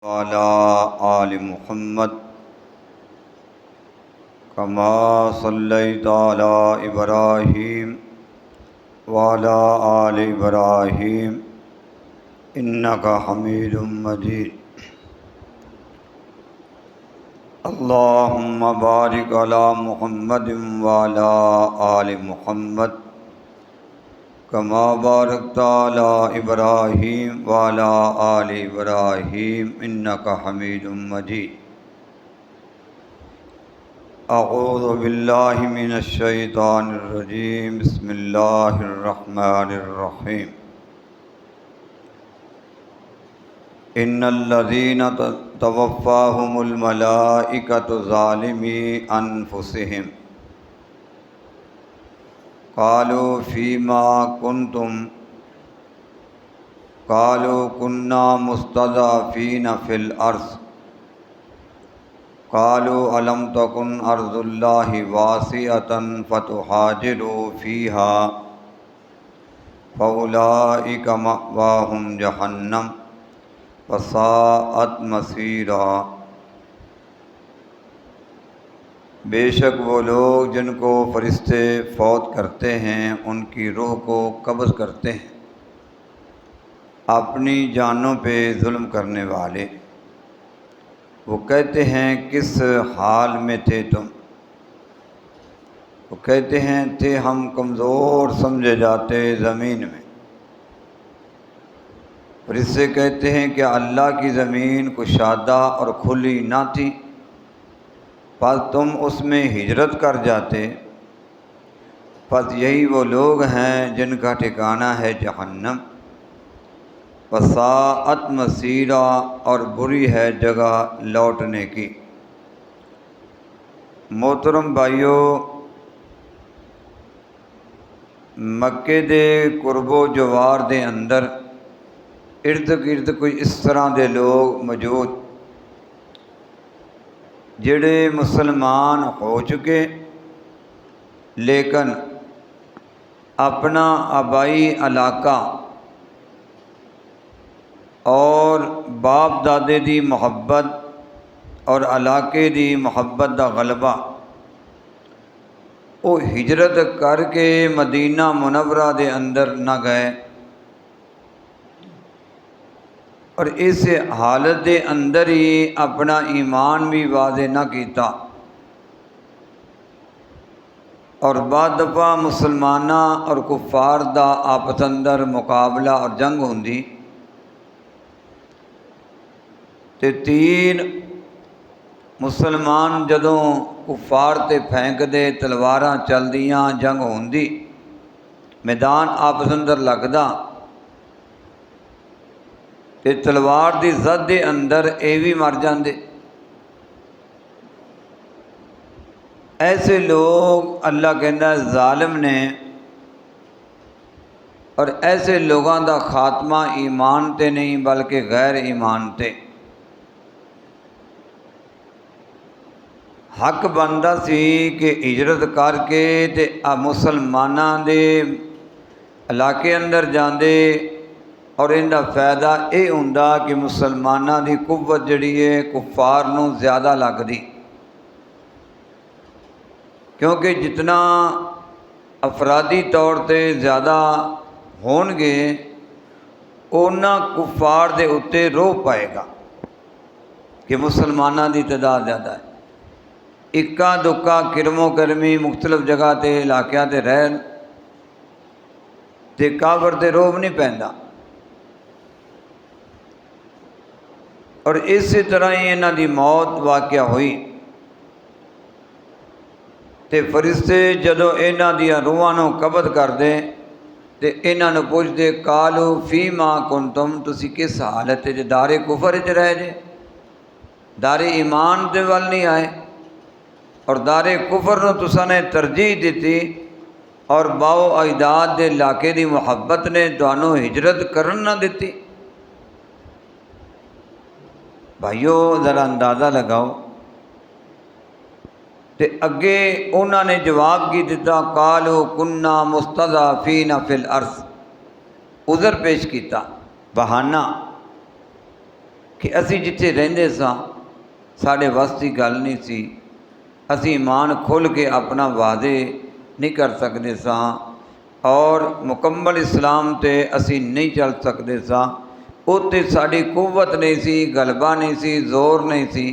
वाला आल मुहम्मद कमा सल्लैता अला इब्राहीम वाला आल इब्राहीम इन्नका हमीदुम मजीद। अल्लाहुम्मा बारिक अला मुहम्मदिन वाला आल मुहम्मद कमा बारकता अला इब्राहीम वाला आल इब्राहीम इन्नका हमीदुम मजीद। अऊज़ु बिल्लाहि मिनश शैतानिर रजीम। बिस्मिल्लाहिर रहमानिर रहीम। इन्नल्लज़ीना तवफ़्फ़ाहुमुल मलाइकतु ज़ालिमी अनफुसिहिम क़ालू फ़ीमा कुन्तुम क़ालू कुन्ना मुस्तज़अफ़ीन फ़िल अर्ज़ क़ालू अलम तकुन अर्ज़ुल्लाहि वासिअतन फ़तुहाजिरू फ़ीहा फ़उलाइका मअवाहुम जहन्नम वसाअत मसीरा। बेशक वो लोग जिनको फरिश्ते फौत करते हैं उनकी रूह को कब्ज़ करते हैं, अपनी जानों पे जुल्म करने वाले। वो कहते हैं किस हाल में थे तुम? वो कहते हैं थे हम कमज़ोर समझे जाते ज़मीन में। फरिश्ते कहते हैं कि अल्लाह की ज़मीन कुशादा और खुली ना थी, पर तुम उसमें हिजरत कर जाते। बस यही वो लोग हैं जिनका ठिकाना है जहन्नम, वसाअत मसीरा, और बुरी है जगह लौटने की। मोहतरम भाइयों, मक्के दे कुर्बो जवार दे अंदर इर्द गिर्द कोई इस तरह के लोग मौजूद जिहड़े मुसलमान हो चुके लेकिन अपना आबाई इलाका और बाप दादे दी मुहब्बत और इलाके दी मुहब्बत दा गलबा वो हिजरत करके मदीना मुनव्वरा दे अंदर न गए और इस हालत दे अंदर ही अपना ईमान भी वाज़े न किया। और बाद दफ़ा मुसलमाना और कुफार दा आपस अंदर मुकाबला और जंग होंदी ते तीन मुसलमान जदों कुफार ते फेंकदे, तलवारां चलदियां, जंग होंदी, मैदान आपस अंदर लगदा ते तलवार दी ज़द दे अंदर ये भी मर जाते। ऐसे लोग अल्लाह कहता ज़ालिम ने, और ऐसे लोगों का खात्मा ईमान ते नहीं बल्कि गैर ईमान ते। हक बनता सी कि हिजरत करके ते मुसलमाना दे इलाके अंदर जाते और इनका फ़ायदा ये हुंदा कि मुसलमाना की कुव्वत जिहड़ी है कुफार नूं ज़्यादा लगदी, क्योंकि जितना अफरादी तौर पर ज़्यादा होणगे उन्ना कुफार दे उत्ते रोह पाएगा कि मुसलमाना की तादाद ज़्यादा है। इक्का दुक्का किरमो करमी मुख्तलिफ जगह ते इलाकों ते रहन ते काफर ते रोब नहीं पैंदा। और इस तरह ही इन्हां दी मौत वाक़या हुई ते फरिश्ते जदों इन्हां दियां रूहां नूं कब्ज़ करदे ते इन्हां नूं पुछदे कालू फ़ीमा कुंतुम, तुसी किस हालत च दारे कुफर च रह जे, दारे ईमान दे वल नहीं आए और दारे कुफर नूं तुसां ने तरजीह दी और बाओ अजदाद दे इलाके दी मुहब्बत ने तुहानूं हिजरत करन ना दी। भाइयों ज़रा अंदाज़ा लगाओ। ते अगे उन्होंने जवाब की दिता कालू कुन्ना मुस्तज़अफ़ीन फ़िल अर्ज़, उज़र पेश किया, बहाना कि असी जिथे रहिंदे सां साढ़े वस की गल नहीं सी, असी ईमान खोल के अपना वादे नहीं कर सकते सां और मुकम्मल इस्लाम ते असी नहीं चल सकते सां। उत्ते साड़ी कुव्वत नहीं सी, गलबा नहीं सी, जोर नहीं सी,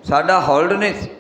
साड़ा होल्ड नहीं सी।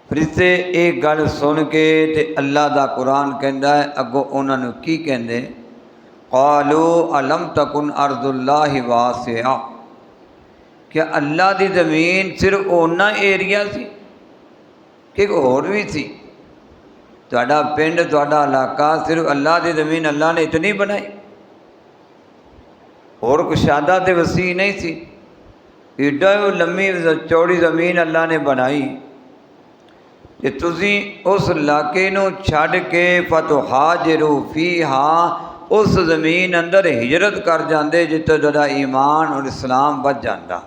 फरिश्ते ये गल सुन के ते अल्लाह दा कुरान कहता है अगों उन्होंने की कहते, क़ालू अलम तकुन अर्ज़ुल्लाहि वासिआ, क्या अल्लाह की ज़मीन सिर्फ ओना एरिया सी कि होर भी सी? तुहाडा पिंड तुहाडा इलाका सिर्फ अल्लाह की ज़मीन अल्लाह ने इतनी बनाई, और कुशादा तो वसी नहीं सी? एडा लम्मी चौड़ी ज़मीन अल्लाह ने बनाई कि तुसी उस इलाके नूं छड्ड के फतुहाजिरू फीहा, उस ज़मीन अंदर हिजरत कर जाते जिथे तुहाडा ईमान और इस्लाम बच जाता।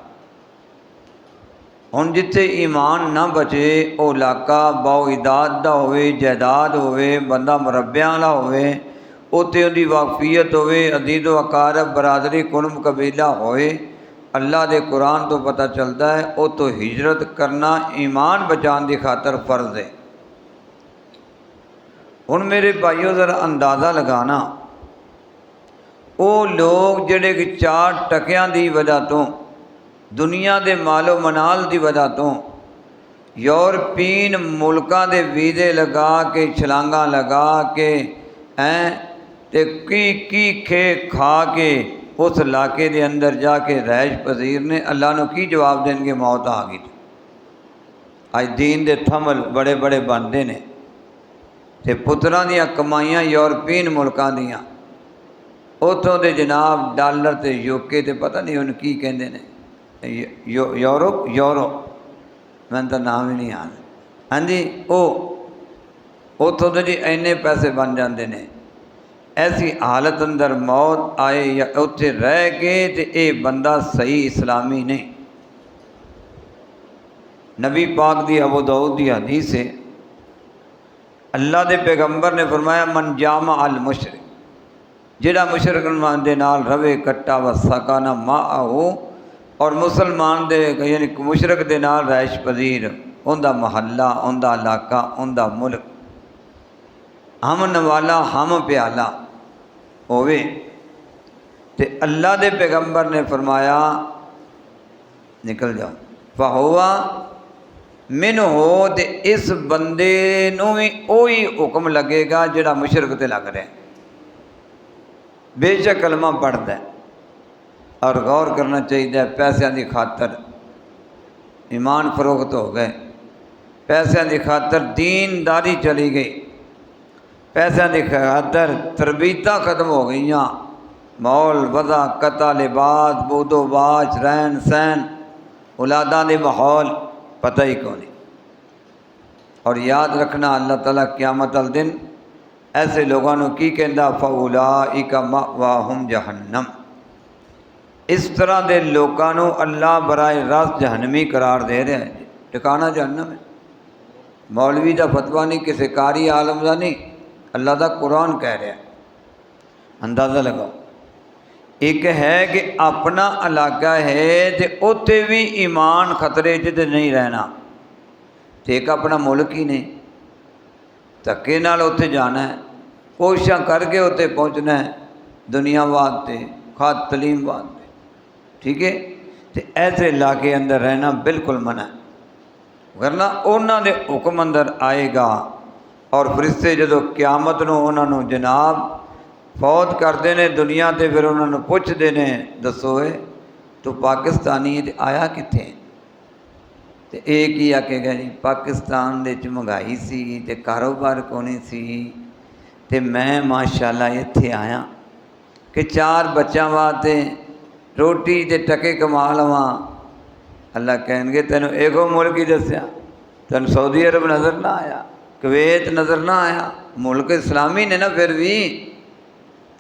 हुण जिथे ईमान ना बचे वो इलाका बाओइदाद का होवे, जायदाद होवे, बंदा मुरब्बियां वाला होवे, उत्ते उहदी वाकफियत होवे, अदीद व अकारब बरादरी कुर्म कबीला होए, अल्लाह के कुरान तो पता चलता है वो तो हिजरत करना ईमान बचाने की खातर फर्ज है। हुण मेरे भाइयों ज़रा अंदाज़ा लगाना, वो लोग जिहड़े कि 4 टकियां की वजह तो दुनिया के मालो मनाल की वजह तो यूरोपीन मुल्कों के वीज़े लगा के छलांगा लगा के ते की खे खा के उस इलाके के अंदर जाके रैश पजीर ने, अल्लाह ने की जवाब देंगे? मौत आ गई। अज दीन के थमल बड़े बड़े बनते हैं ते पुत्रां दियां कमाइयां यूरोपीन मुल्कों दियां, उतों के जनाब डॉलर ते यूके ते पता नहीं उन्हें की कहते हैं, यूरो मैं तो नाम ही नहीं आता। हाँ जी, वो उतों के जी इन्ने पैसे बन जाते हैं। ऐसी हालत अंदर मौत आए या उत्थे रह के ते ये बंदा सही इस्लामी नहीं। नबी पाक दी अबू दाऊद दी हदीस है, अल्लाह के पैगंबर ने फरमाया मन जामा अल मुशरिक, जिहड़ा मुशरिक दे नाल रवे कट्टा व सकाना मा आओ, और मुसलमान दे यानी मुशरिक दे नाल रैश पजीर, उनका महल्ला, उनका इलाका, उनका मुल्क, हम नवाला हम प्याला होवे, ते अल्लाह के पैगंबर ने फरमाया निकल जाओ फहुआ मिन हो, तो इस बंदे नूं भी वही हुक्म लगेगा जिहड़ा मुशरिक ते लग रहा है। बेशक कलमा पढ़ता है और गौर करना चाहिए, पैसों की खातर ईमान फरोख्त हो गए, पैसों की खातर दीनदारी चली गई, पैसों की खातर तरबीयत खत्म हो गई, मौल वज़ा कता लिबास बोदोबाज रहन सहन औलादा के माहौल पता ही कौन। और याद रखना अल्लाह ताला क़यामत वाले दिन ऐसे लोगों को की कहता, फ़उलाइका मअवाहुम जहन्नम, इस तरह के लोगों को अल्लाह बराए रास्त जहन्नमी करार दे रहा है, ठिकाना जहन्नम है। मौलवी का फतवा नहीं, किसी कारी आलम का नहीं, अल्लाह का कुरान कह रहा है। अंदाज़ा लगाओ, एक है कि अपना इलाका है तो उत्थे भी ईमान खतरे च नहीं रहना, तो एक अपना मुल्क ही नहीं, धक्के नाल उत्थे जाना है, कोशिश करके उत्थे पहुँचना है दुनिया वास्ते, खाद तलीम वास्ते, ठीक है। तो ऐसे इलाके अंदर रहना बिल्कुल मना है, वरना उन्होंने हुक्म अंदर आएगा। और फरिश्ते जो क्यामत नूं उन्होंने जनाब फौत करते हैं दुनिया ते, फिर उन्होंने पुछते हैं दसो तू पाकिस्तानी ते आया कित्थे? तो एक ही आखेगा जी पाकिस्तान दे च महंगाई सी ते कारोबार कोनी सी, ते मैं माशाअल्लाह इत्थे आया कि 4 बच्चों वास्ते रोटी ते टके कमा लवां। अल्लाह कहेंगे तेनों एगो मुल्क ही दस्या, तेन सऊदी अरब नज़र ना आया, कुवैत नज़र ना आया, मुल्क इस्लामी ने ना, फिर भी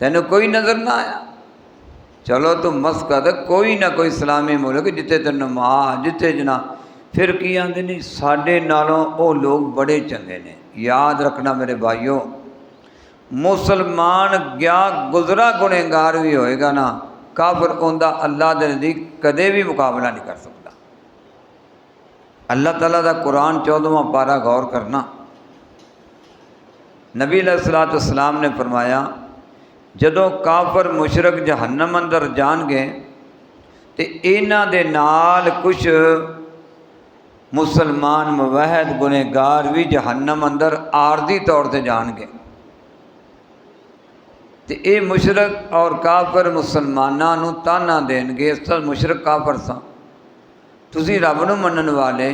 तेन कोई नज़र ना आया। चलो तू मस्कत कोई ना कोई इस्लामी मुल्क जिथे तेन नमाज जिथे जना, फिर की आते नहीं साढ़े नालों वो लोग बड़े चंगे ने। याद रखना मेरे भाइयों, मुसलमान गया गुजरा गुनेगार भी होएगा ना, काफिर उनका अल्लाह के नज़दीक कदे भी मुकाबला नहीं कर सकता। अल्लाह ताला का कुरान 14वां पारा गौर करना, नबी अलैहिस्सलाम ने फरमाया जदों काफिर मुशरक जहन्नम अंदर जाणगे तो इन्हां दे नाल कुछ मुसलमान मुवहद गुनहगार भी जहन्नम अंदर आरजी तौर पर जाणगे। तो ये मुशरक और काफिर मुसलमानों नूं ताना देणगे, इस तरह मुशरक काफिर सां, तुसीं रब नूं मनण वाले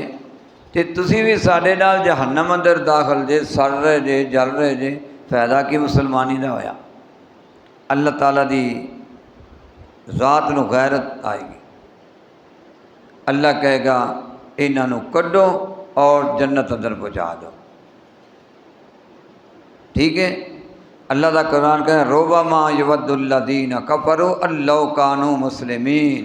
ते तुसीं भी साडे नाल जहन्नम अंदर दाखल जे, सड़ रहे जे, जल रहे जे, फायदा की मुसलमानी दा होया। अल्लाह ताला दी ज़ात नूं गैरत आएगी। अल्लाह कहेगा इन्हां नूं कड्डो और जन्नत अंदर पहुँचा दो। ठीक है, अल्लाह का कुरान कहता है रोबा मा युवद्दुल्लज़ीना कफरू अल्लौ कानू मुस्लिमीन।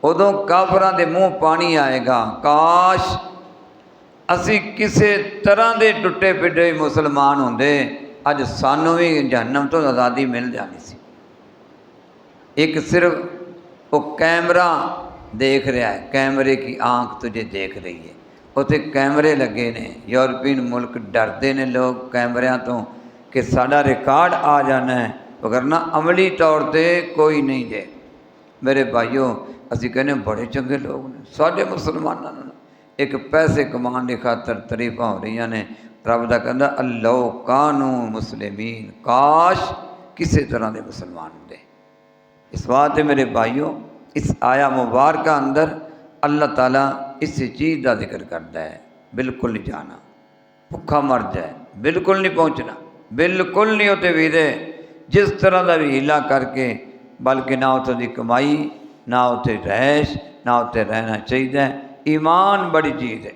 उदों काफिरां दे मूँह पानी आएगा, काश असी किसी तरह के टुटे पिटे मुसलमान होंदे, अज सानू भी जहन्नम तो आज़ादी मिल जानी सी। एक सिर्फ वो कैमरा देख रहा है, कैमरे की आँख तुझे देख रही है, उत्थे कैमरे लगे ने। यूरोपीयन मुल्क डरते ने लोग कैमरिਆਂ तो कि साडा रिकॉर्ड आ जाना है, वरना अमली तौर पर कोई नहीं जे। मेरे भाइयों, असी कहने बड़े चंगे लोग ने साडे मुसलमानों ने, एक पैसे कमाने की खातर तरीफा हो रही ने। रब दा कहंदा अल्लौ कानू मुस्लिमीन, काश किसी तरह के मुसलमान होंदे। इस बात है मेरे भाइयों, इस आया मुबारक अंदर अल्लाह ताला इस चीज़ का जिक्र करता है। बिल्कुल नहीं जाना, भुखा मर जाए, बिल्कुल नहीं पहुँचना, बिल्कुल नहीं उत्ते वीरे जिस तरह का भी हीला करके, बल्कि ना उत्थों की कमाई, ना उत्थे रैश, ना उत्थे रहना चाहिए। ईमान बड़ी चीज़ है,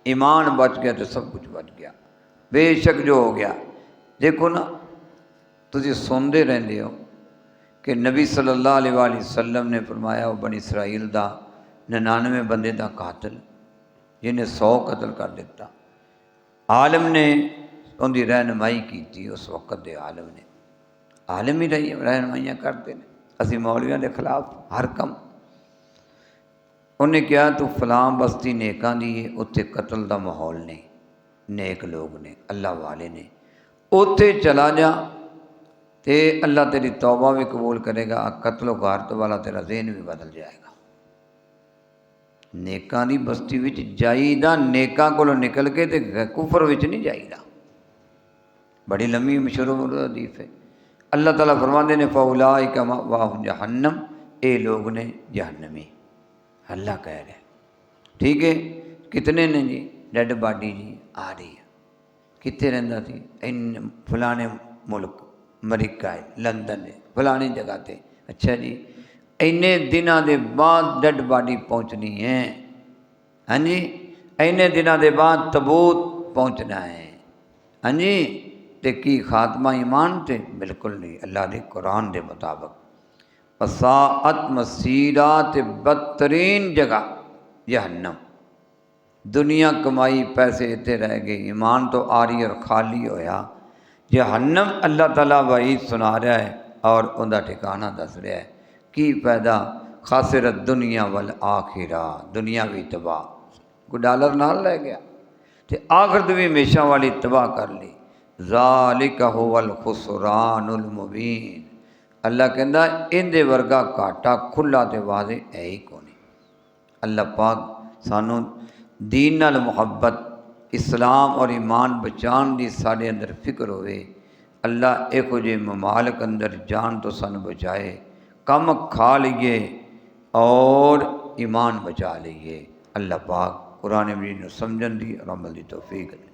ईमान बच गया तो सब कुछ बच गया। बेशक जो हो गया, देखो ना तुझे सुनते रहते हो कि नबी सल्लल्लाहु अलैहि वसल्लम ने फरमाया वो बनी इसराइल का 99 बंदे का कातिल जिन्हें 100 कतल कर दिता। आलम ने उनकी रहनुमाई की, उस वक़्त के आलम ने, आलम ही रहनुमाइयाँ करते हैं। असी मौलवियों के खिलाफ हर कम। उन्हें कहा तू फलां बस्ती नेकां दी है, उत्थे कतल का माहौल नहीं, नेक लोग ने, अल्लाह वाले ने, उत्थे चला जा तो अल्लाह तेरी तौबा भी कबूल करेगा, कतलो गारत वाला तेरा ज़हन भी बदल जाएगा। नेकां दी बस्ती विच जाईदा, नेकां कोलों निकल के ते कुफर विच नहीं जाईदा। बड़ी लंबी मशहूर हदीस है। अल्लाह ताला फरमाते ने फौलाइका मअवाहुम जहन्नम, ये लोग ने जहन्नमी, अल्लाह कह रहे। ठीक है, कितने ने जी? डेड बॉडी जी आ रही है। कितने रहिंदा सी? इन फलाने मुल्क, अमरीका है, लंदन है, फलानी जगह पर। अच्छा जी, इन्ने दिनों के बाद डेड बॉडी पहुँचनी है। हाँ जी, इन्ने दिनों के बाद तबूत पहुँचना है। हाँ जी, तो की खात्मा ईमान से? बिल्कुल नहीं, अल्लाह के कुरान के मुताबिक। वसाअत मसीरा, ते बदतरीन जगह जहन्नम। दुनिया कमाई पैसे इतने रह गए, ईमान तो आरी और खाली होया। जहन्नम अल्लाह ताला वही सुना रहा है और उनका ठिकाना दस रहा है। की पैदा खासिरत दुनिया वल आखिरा, दुनिया भी तबाह, कोई डॉलर नाल लै गया तो आखिरत भी हमेशा वाली तबाह कर ली। ज़ालिका हुवल खुसरानुल मुबीन। अल्लाह कहता इहदे वर्गा घाटा खुला तो वादे है ही कोनी। अल्लाह पाक सानू दीन नाल मुहब्बत, इस्लाम और ईमान बचाने की साढ़े अंदर फिक्र होवे। अल्लाह इहो जे ममालक अंदर जान तो सानू बचाए, कम खा लीए और ईमान बचा लीए। अल्लाह पाक कुरान मजीद नूं समझण दी और अमल दी तौफीक दे।